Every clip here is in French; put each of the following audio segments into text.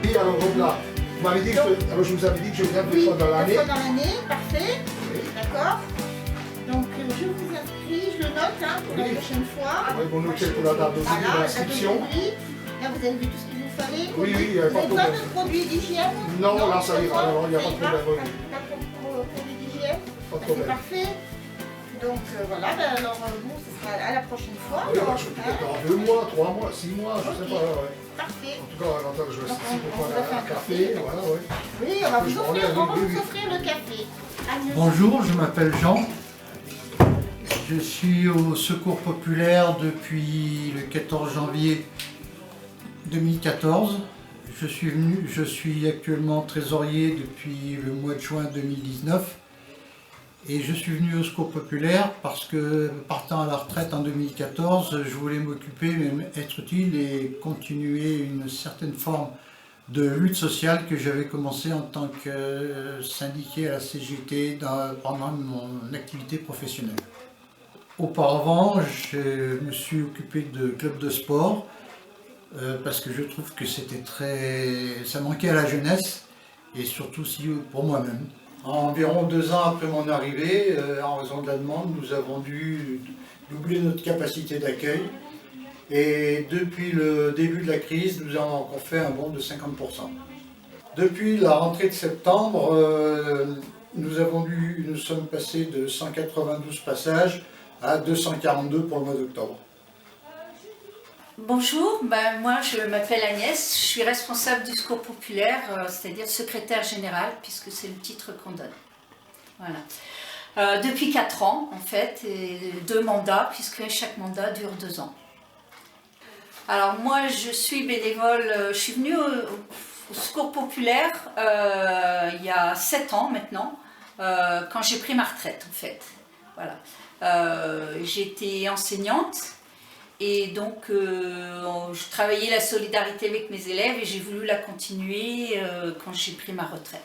Oui, alors donc là, vous m'avez dit que alors je vous avais dit que je viens deux fois dans l'année. Deux fois dans l'année, parfait. Oui. D'accord. Donc je vous inscris, je le note pour la prochaine fois. Oui, bon, notez pour la date d'inscription. Là, vous avez vu tout ce qu'il vous fallait. Oui, il n'y a pas de problème. Vous avez besoin de produits d'hygiène? Non, là ça ira, alors il n'y a pas de problème. Pas de produits d'hygiène? Pas de C'est problème. parfait. Donc voilà, alors bon, ce sera à la prochaine fois. Oui, je suis peut-être dans 2 mois, 3 mois, 6 mois, je ne sais pas. Ouais. Parfait. En tout cas, à l'entendre, je vais Donc, ici pour on prendre vous a fait un un café. café. Voilà, ouais. Oui, on va vous offrir, Oui. le café. Agnès. Bonjour, je m'appelle Jean. Je suis au Secours Populaire depuis le 14 janvier 2014. Je suis actuellement trésorier depuis le mois de juin 2019. Et je suis venu au Secours Populaire parce que, partant à la retraite en 2014, je voulais m'occuper, même être utile et continuer une certaine forme de lutte sociale que j'avais commencé en tant que syndiqué à la CGT pendant mon activité professionnelle. Auparavant, je me suis occupé de clubs de sport parce que je trouve que ça manquait à la jeunesse et surtout pour moi-même. Environ 2 ans après mon arrivée, en raison de la demande, nous avons dû doubler notre capacité d'accueil. Et depuis le début de la crise, nous avons fait un bond de 50%. Depuis la rentrée de septembre, nous sommes passés de 192 passages à 242 pour le mois d'octobre. Bonjour, moi je m'appelle Agnès, je suis responsable du Secours Populaire, c'est-à-dire secrétaire général, puisque c'est le titre qu'on donne. Voilà. Depuis 4 ans en fait, et 2 mandats, puisque chaque mandat dure 2 ans. Alors moi je suis bénévole, je suis venue au Secours Populaire il y a 7 ans maintenant, quand j'ai pris ma retraite en fait. Voilà. J'étais enseignante. Et donc, je travaillais la solidarité avec mes élèves et j'ai voulu la continuer quand j'ai pris ma retraite.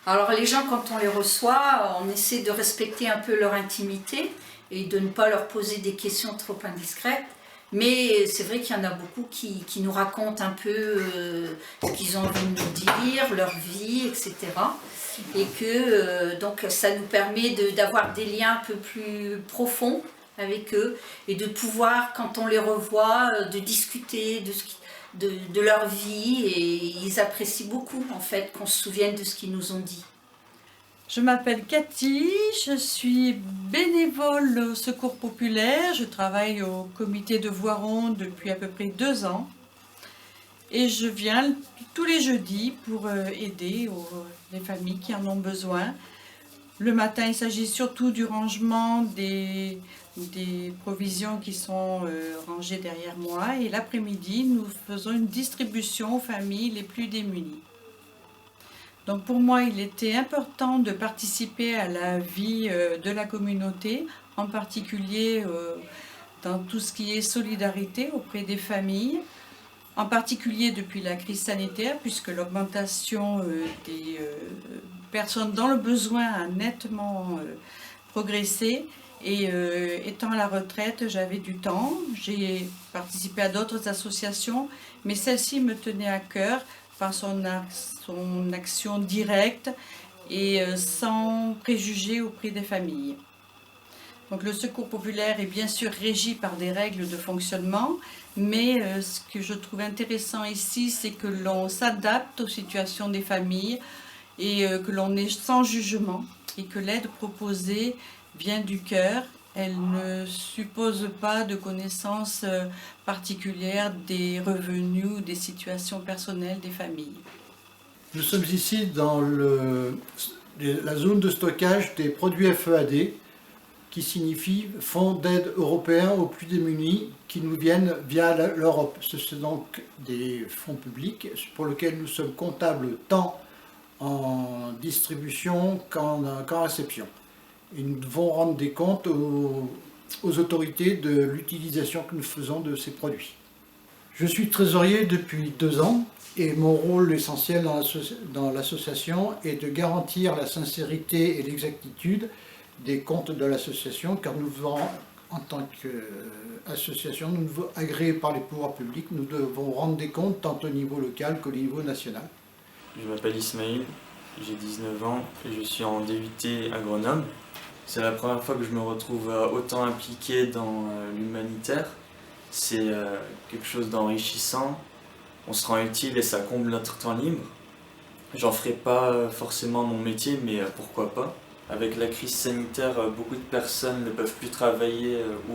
Alors les gens, quand on les reçoit, on essaie de respecter un peu leur intimité et de ne pas leur poser des questions trop indiscrètes. Mais c'est vrai qu'il y en a beaucoup qui nous racontent un peu ce qu'ils ont envie de nous dire, leur vie, etc. Et que donc ça nous permet d'avoir des liens un peu plus profonds avec eux et de pouvoir, quand on les revoit, de discuter de leur vie, et ils apprécient beaucoup en fait qu'on se souvienne de ce qu'ils nous ont dit. Je m'appelle Cathy, je suis bénévole au Secours Populaire, je travaille au comité de Voiron depuis à peu près 2 ans et je viens tous les jeudis pour aider les familles qui en ont besoin. Le matin, il s'agit surtout du rangement des provisions qui sont rangées derrière moi. Et l'après-midi, nous faisons une distribution aux familles les plus démunies. Donc pour moi, il était important de participer à la vie de la communauté, en particulier dans tout ce qui est solidarité auprès des familles, en particulier depuis la crise sanitaire, puisque l'augmentation des personnes dans le besoin a nettement progressé. Et étant à la retraite, j'avais du temps. J'ai participé à d'autres associations, mais celle-ci me tenait à cœur par son action directe et sans préjugés auprès des familles. Donc le Secours Populaire est bien sûr régi par des règles de fonctionnement, mais ce que je trouve intéressant ici, c'est que l'on s'adapte aux situations des familles et que l'on est sans jugement et que l'aide proposée vient du cœur. Elle ne suppose pas de connaissances particulières des revenus ou des situations personnelles des familles. Nous sommes ici dans la zone de stockage des produits FEAD, qui signifie Fonds d'aide européen aux plus démunis, qui nous viennent via l'Europe. Ce sont donc des fonds publics pour lesquels nous sommes comptables tant en distribution qu'en réception. Et nous devons rendre des comptes aux autorités de l'utilisation que nous faisons de ces produits. Je suis trésorier depuis 2 ans et mon rôle essentiel dans l'association est de garantir la sincérité et l'exactitude des comptes de l'association, car nous devons en tant qu'association agréée par les pouvoirs publics, nous devons rendre des comptes tant au niveau local qu'au niveau national. Je m'appelle Ismaël, j'ai 19 ans et je suis en DUT à Grenoble. C'est la première fois que je me retrouve autant impliqué dans l'humanitaire. C'est quelque chose d'enrichissant, on se rend utile et ça comble notre temps libre. J'en ferai pas forcément mon métier, mais pourquoi pas. Avec la crise sanitaire, beaucoup de personnes ne peuvent plus travailler, ou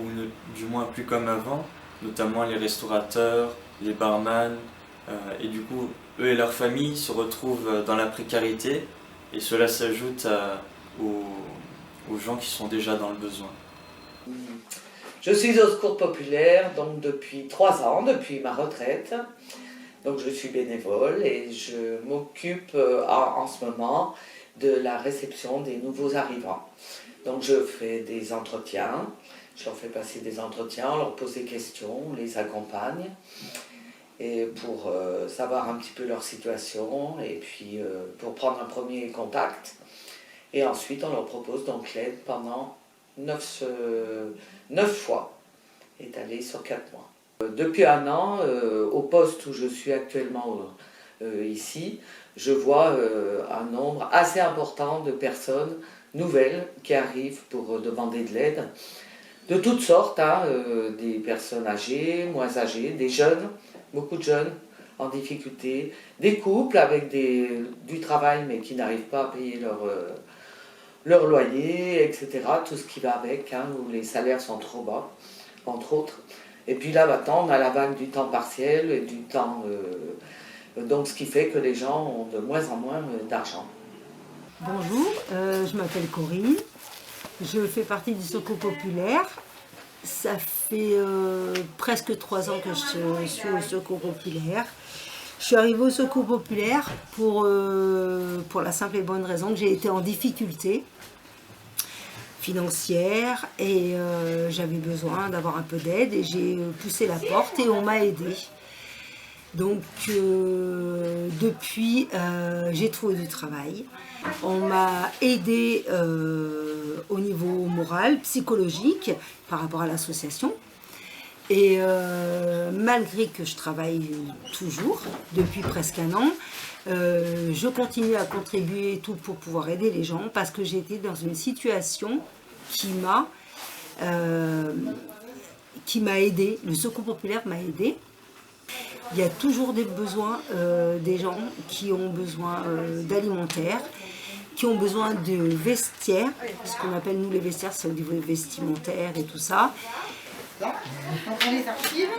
du moins plus comme avant, notamment les restaurateurs, les barman, et du coup, eux et leurs familles se retrouvent dans la précarité, et cela s'ajoute aux gens qui sont déjà dans le besoin. Je suis au Secours Populaire donc depuis 3 ans, depuis ma retraite. Donc je suis bénévole et je m'occupe en ce moment de la réception des nouveaux arrivants. Donc je fais des entretiens, je leur fais passer des entretiens, on leur pose des questions, on les accompagne et pour savoir un petit peu leur situation et puis pour prendre un premier contact. Et ensuite on leur propose donc l'aide pendant 9 fois, étalé sur 4 mois. Depuis 1 an, au poste où je suis actuellement ici, je vois un nombre assez important de personnes nouvelles qui arrivent pour demander de l'aide, de toutes sortes, hein, des personnes âgées, moins âgées, des jeunes, beaucoup de jeunes en difficulté, des couples avec du travail mais qui n'arrivent pas à payer leur loyer, etc. Tout ce qui va avec, hein, où les salaires sont trop bas, entre autres. Et puis là, maintenant, on a la vague du temps partiel et du temps... donc, ce qui fait que les gens ont de moins en moins d'argent. Bonjour, je m'appelle Corinne. Je fais partie du Secours Populaire. Ça fait presque 3 ans que je suis au Secours Populaire. Je suis arrivée au Secours Populaire pour la simple et bonne raison que j'ai été en difficulté financière et j'avais besoin d'avoir un peu d'aide et j'ai poussé la porte et on m'a aidée. Donc depuis, j'ai trouvé du travail. On m'a aidée au niveau moral, psychologique par rapport à l'association. Et malgré que je travaille toujours, depuis presque 1 an, je continue à contribuer et tout pour pouvoir aider les gens parce que j'étais dans une situation qui m'a aidée, le Secours Populaire m'a aidée. Il y a toujours des besoins des gens qui ont besoin d'alimentaire, qui ont besoin de vestiaires, ce qu'on appelle nous les vestiaires, c'est au niveau vestimentaire et tout ça. Donc on les archive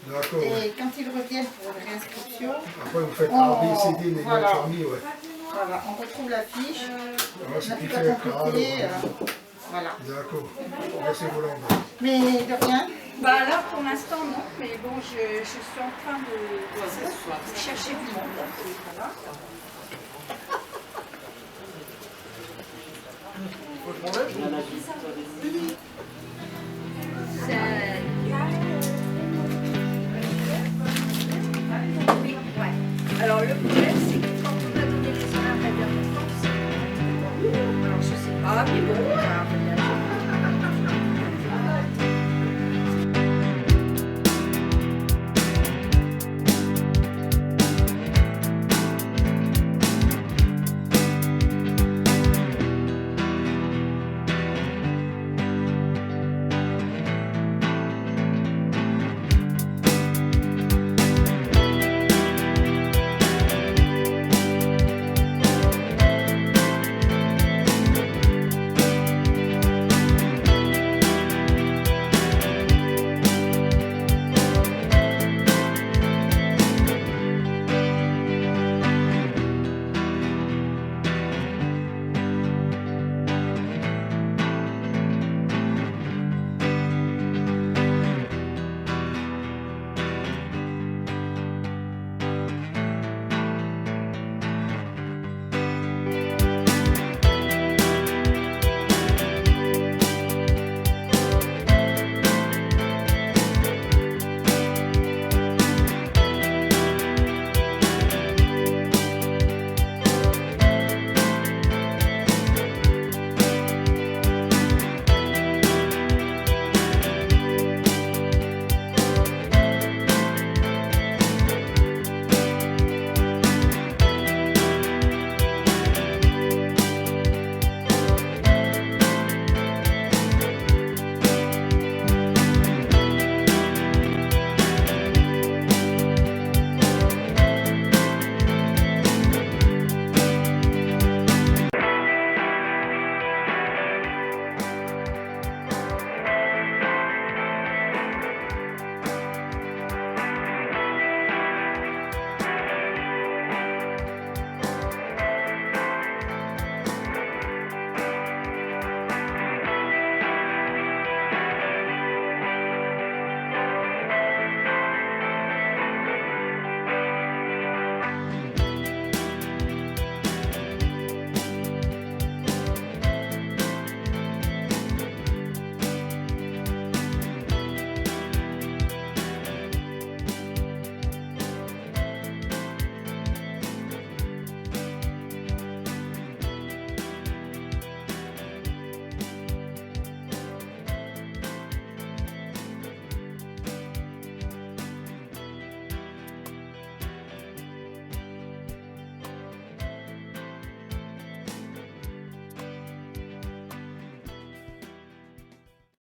D'accord. et quand ils reviennent pour une réinscription, Après, vous faites A, B, C, D, les voilà. notes familles, ouais. Voilà, on retrouve la fiche, Ah, on c'est n'a plus plus qu'à clair, compléter. carrément. Voilà. D'accord. Merci, Roland. Mais de rien. Bah là pour l'instant non, mais bon je suis en train de chercher du monde. Voilà.